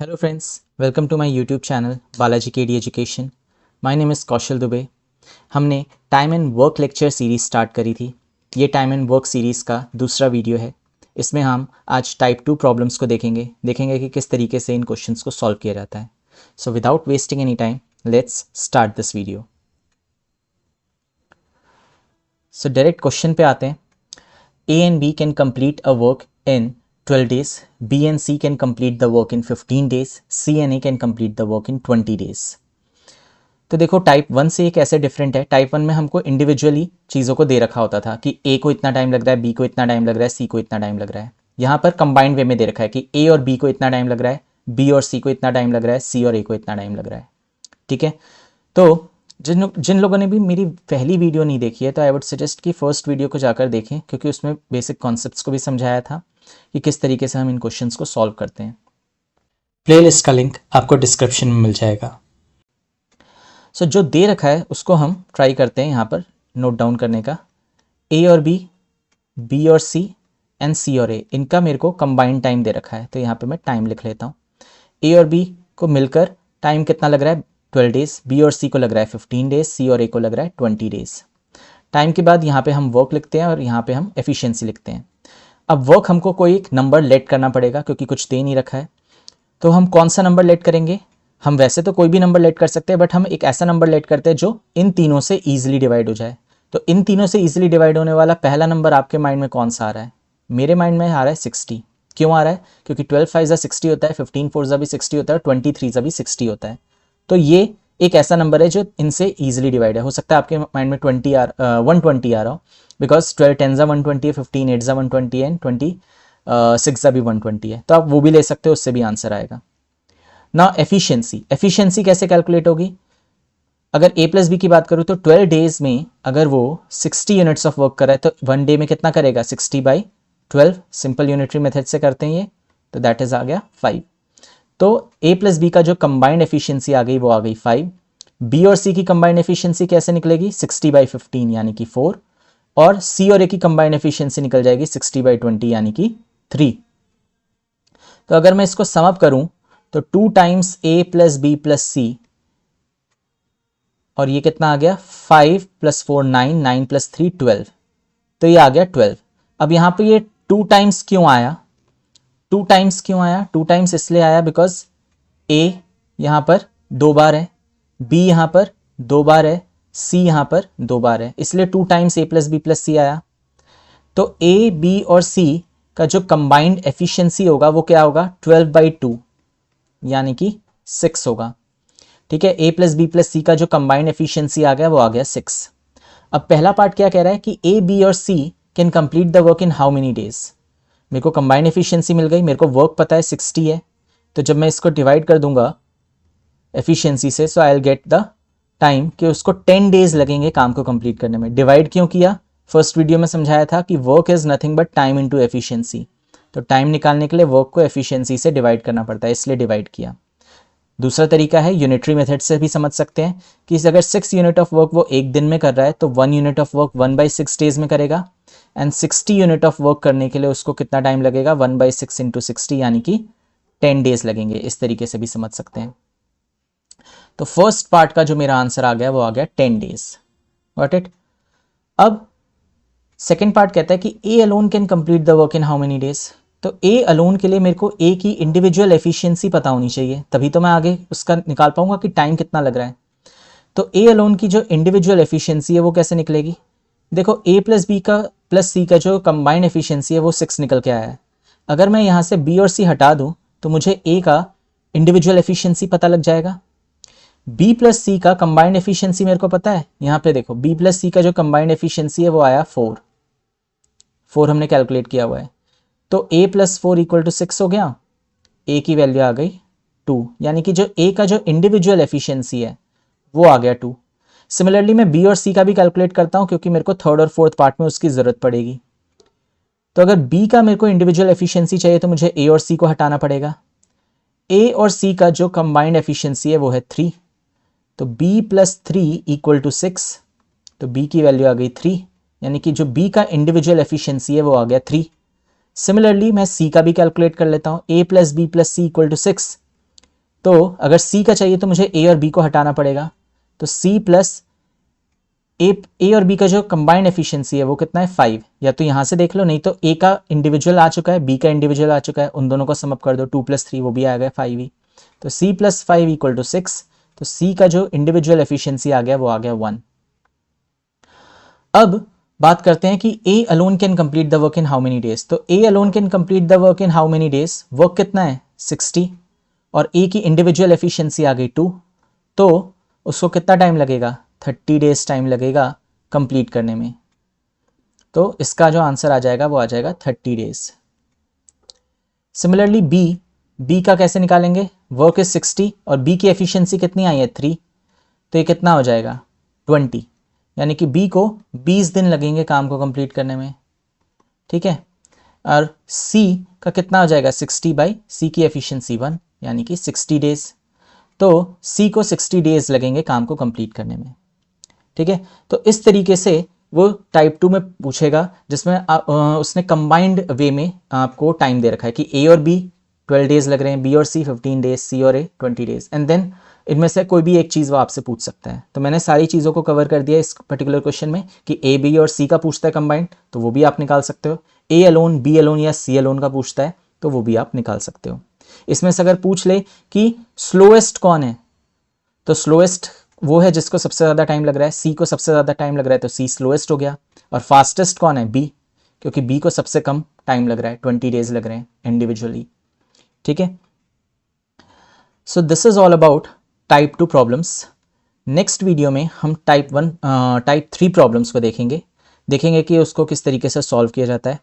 Hello friends, welcome to my YouTube channel Balaji KD education. My name is Kaushal Dubey. हमने time and work lecture series start करी थी। ये time and work series का दूसरा video है। इसमें हम आज टाइप 2 प्रॉब्लम्स को देखेंगे कि किस तरीके से इन क्वेश्चंस को सॉल्व किया जाता है। So without wasting any time let's start this video. So direct question पे आते हैं। A and B can complete a work in 12 days. B and C can complete the work in 15 days. C and A can complete the work in 20 days. तो देखो type 1 से ये कैसे different है। Type 1 में हमको इंडिविजुअली चीज़ों को दे रखा होता था कि A को इतना टाइम लग रहा है, B को इतना टाइम लग रहा है, C को इतना टाइम लग रहा है। यहाँ पर कंबाइंड वे में दे रखा है कि A और B को इतना टाइम लग रहा है, B और C को इतना टाइम लग रहा है, C और A को इतना टाइम लग रहा है। ठीक है, तो जिन लोगों ने भी मेरी पहली वीडियो नहीं देखी है तो आई वुड सजेस्ट कि फर्स्ट वीडियो को जाकर देखें, क्योंकि उसमें बेसिक कॉन्सेप्ट्स को भी समझाया था कि किस तरीके से हम इन क्वेश्चंस को सॉल्व करते हैं। प्लेलिस्ट का लिंक आपको डिस्क्रिप्शन में मिल जाएगा। सो जो दे रखा है उसको हम ट्राई करते हैं यहाँ पर नोट डाउन करने का। ए और बी, बी और सी एंड सी और ए, इनका मेरे को कंबाइंड टाइम दे रखा है, तो यहाँ पे मैं टाइम लिख लेता हूँ। ए और बी को मिलकर टाइम कितना लग रहा है, 12 डेज। बी और सी को लग रहा है 15 डेज, सी और ए को लग रहा है 20 डेज। टाइम के बाद यहाँ पे हम वर्क लिखते हैं और यहाँ पे हम एफिशिएंसी लिखते हैं। अब वर्क हमको कोई एक नंबर लेट करना पड़ेगा क्योंकि कुछ दे नहीं रखा है। तो हम कौन सा नंबर लेट करेंगे? हम वैसे तो कोई भी नंबर लेट कर सकते हैं, बट हम एक ऐसा नंबर लेट करते हैं जो इन तीनों से ईजिली डिवाइड हो जाए। तो इन तीनों से ईजिली डिवाइड होने वाला पहला नंबर आपके माइंड में कौन सा आ रहा है? मेरे माइंड में आ रहा है 60। क्यों आ रहा है? क्योंकि 12 5 60 होता है, 15 4 भी 60 होता है, 23 भी 60 होता है। तो ये एक ऐसा नंबर है जो इनसे ईजिली डिवाइड है। हो सकता है आपके माइंड में 120 आ रहा हो, बिकॉज 12 10 120 है, 15 8 120 है, 26 भी 120 है। तो आप वो भी ले सकते हो, उससे भी आंसर आएगा ना। एफिशिएंसी कैसे कैलकुलेट होगी? अगर a प्लस बी की बात करूँ तो 12 डेज में अगर वो 60 यूनिट्स ऑफ वर्क कर रहा है तो 1 डे में कितना करेगा? 60/12। सिंपल यूनिटरी मेथड से करते हैं ये, तो दैट इज आ गया 5। तो a प्लस बी का जो कंबाइंड एफिशिएंसी आ गई वो आ गई 5। b और c की कंबाइंड एफिशिएंसी कैसे निकलेगी? 60/15 यानी कि 4। और c और a की कंबाइंड एफिशिएंसी निकल जाएगी 60/20 यानी कि 3। तो अगर मैं इसको सम अप करूं तो 2 times a plus B plus c, और ये कितना आ गया? 5 + 4 9, 9 + 3 12। तो ये आ गया 12। अब यहाँ पे ये 2 टाइम्स क्यों आया? 2 टाइम्स क्यों आया? 2 टाइम्स इसलिए आया बिकॉज a यहाँ पर 2 बार है, b यहाँ पर 2 बार है, c यहाँ पर 2 बार है, इसलिए 2 times a plus B plus C आया। तो a, b और c का जो कंबाइंड एफिशिएंसी होगा वो क्या होगा? 12/2 यानी कि 6 होगा। ठीक है, a प्लस बी प्लस सी का जो कंबाइंड एफिशिएंसी आ गया वो आ गया 6। अब पहला पार्ट क्या कह रहा है कि a, b और c can complete the work in how many days. मेरे को कंबाइंड एफिशिएंसी मिल गई, मेरे को वर्क पता है 60 है, तो जब मैं इसको डिवाइड कर दूंगा एफिशिएंसी से, so I will get the time कि उसको 10 डेज लगेंगे काम को कंप्लीट करने में। डिवाइड क्यों किया? फर्स्ट वीडियो में समझाया था कि work is nothing but time into efficiency. तो टाइम निकालने के लिए वर्क को एफिशिएंसी से डिवाइड करना पड़ता है, इसलिए डिवाइड किया। दूसरा तरीका है यूनिटरी मेथड से भी समझ सकते हैं कि अगर 6 यूनिट ऑफ वर्क वो एक दिन में कर रहा है तो 1 यूनिट ऑफ वर्क 1/6 डेज में करेगा, एंड 60 यूनिट ऑफ वर्क करने के लिए उसको कितना टाइम लगेगा? 1/6 × 60 यानी कि 10 डेज लगेंगे। इस तरीके से भी समझ सकते हैं। तो फर्स्ट पार्ट का जो मेरा आंसर आ गया वो आ गया 10 डेज। Got it? अब सेकेंड पार्ट कहता है कि A alone can complete the work in how many days. तो ए अलोन के लिए मेरे को ए की इंडिविजुअल एफिशिएंसी पता होनी चाहिए, तभी तो मैं आगे उसका निकाल पाऊंगा कि टाइम कितना लग रहा है। तो ए अलोन की जो इंडिविजुअल एफिशिएंसी है वो कैसे निकलेगी? देखो, ए प्लस बी का प्लस सी का जो कंबाइंड एफिशिएंसी है वो 6 निकल के आया है। अगर मैं यहाँ से बी और सी हटा दूँ तो मुझे ए का इंडिविजुअल एफिशिएंसी पता लग जाएगा। बी प्लस सी का कंबाइंड एफिशिएंसी मेरे को पता है। यहाँ पे देखो, बी प्लस सी का जो कंबाइंड एफिशिएंसी है वो आया 4 हमने कैलकुलेट किया हुआ है। तो a + 4 = 6 हो गया। a की वैल्यू आ गई 2, यानी कि जो a का जो इंडिविजुअल एफिशिएंसी है वो आ गया 2। सिमिलरली मैं b और c का भी कैलकुलेट करता हूं क्योंकि मेरे को थर्ड और फोर्थ पार्ट में उसकी जरूरत पड़ेगी। तो अगर b का मेरे को इंडिविजुअल एफिशिएंसी चाहिए तो मुझे a और c को हटाना पड़ेगा। a और c का जो कंबाइंड एफिशिएंसी है वो है 3, तो b + 3 = 6। तो b की वैल्यू आ गई 3, यानी कि जो b का इंडिविजुअल एफिशिएंसी है वो आ गया 3। सिमिलरली मैं c का भी कैलकुलेट कर लेता हूँ। a + b + c = 6, तो अगर C का चाहिए तो मुझे A और B को हटाना पड़ेगा, तो C प्लस ए और बी का जो कंबाइंड एफिशिएंसी है वो कितना है 5, या तो यहाँ से देख लो, नहीं तो ए का इंडिविजुअल आ चुका है, बी का इंडिविजुअल आ चुका है, उन दोनों को समअप कर दो, 2 + 3 वो भी आ गया 5 ही, तो C + 5 = 6, तो C का जो इंडिविजुअल एफिशिएंसी आ गया वो आ गया 1। अब बात करते हैं कि A alone can complete the work in how many days, तो A alone can complete the work in how many days, work कितना है 60, और A की इंडिविजुअल एफिशिएंसी आ गई 2, तो उसको कितना टाइम लगेगा 30 डेज टाइम लगेगा कंप्लीट करने में, तो इसका जो आंसर आ जाएगा वो आ जाएगा 30 डेज। सिमिलरली बी का कैसे निकालेंगे, वर्क इज 60 और बी की एफिशिएंसी कितनी आई है 3, तो ये कितना हो जाएगा 20, यानी कि बी को 20 दिन लगेंगे काम को कंप्लीट करने में, ठीक है। और सी का कितना हो जाएगा 60/C की एफिशिएंसी 1, यानी कि 60 डेज, तो सी को 60 डेज लगेंगे काम को कंप्लीट करने में, ठीक है। तो इस तरीके से वो टाइप 2 में पूछेगा, जिसमें उसने कंबाइंड वे में आपको टाइम दे रखा है कि ए और बी 12 डेज लग रहे हैं, बी और सी 15 डेज, सी और ए 20 डेज, एंड देन इनमें से कोई भी एक चीज़ वो आपसे पूछ सकता है। तो मैंने सारी चीज़ों को कवर कर दिया इस पर्टिकुलर क्वेश्चन में कि ए बी और सी का पूछता है कंबाइंड, तो वो भी आप निकाल सकते हो, ए अलोन बी अलोन या सी अलोन का पूछता है तो वो भी आप निकाल सकते हो। इसमें से अगर पूछ ले कि स्लोएस्ट कौन है, तो स्लोएस्ट वो है जिसको सबसे ज़्यादा टाइम लग रहा है, सी को सबसे ज़्यादा टाइम लग रहा है तो सी स्लोएस्ट हो गया, और फास्टेस्ट कौन है बी, क्योंकि बी को सबसे कम टाइम लग रहा है, 20 डेज लग रहे हैं इंडिविजुअली, ठीक है। So this is all about type 2 problems. Next video में हम टाइप 3 प्रॉब्लम्स को देखेंगे कि उसको किस तरीके से सॉल्व किया जाता है।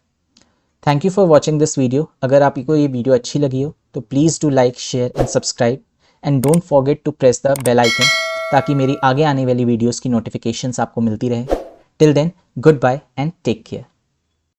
Thank you for watching this video. अगर आपको ये वीडियो अच्छी लगी हो तो please do like, share and subscribe, and don't forget to press the bell icon, ताकि मेरी आगे आने वाली वीडियोस की नोटिफिकेशंस आपको मिलती रहे। Till then, goodbye and take care.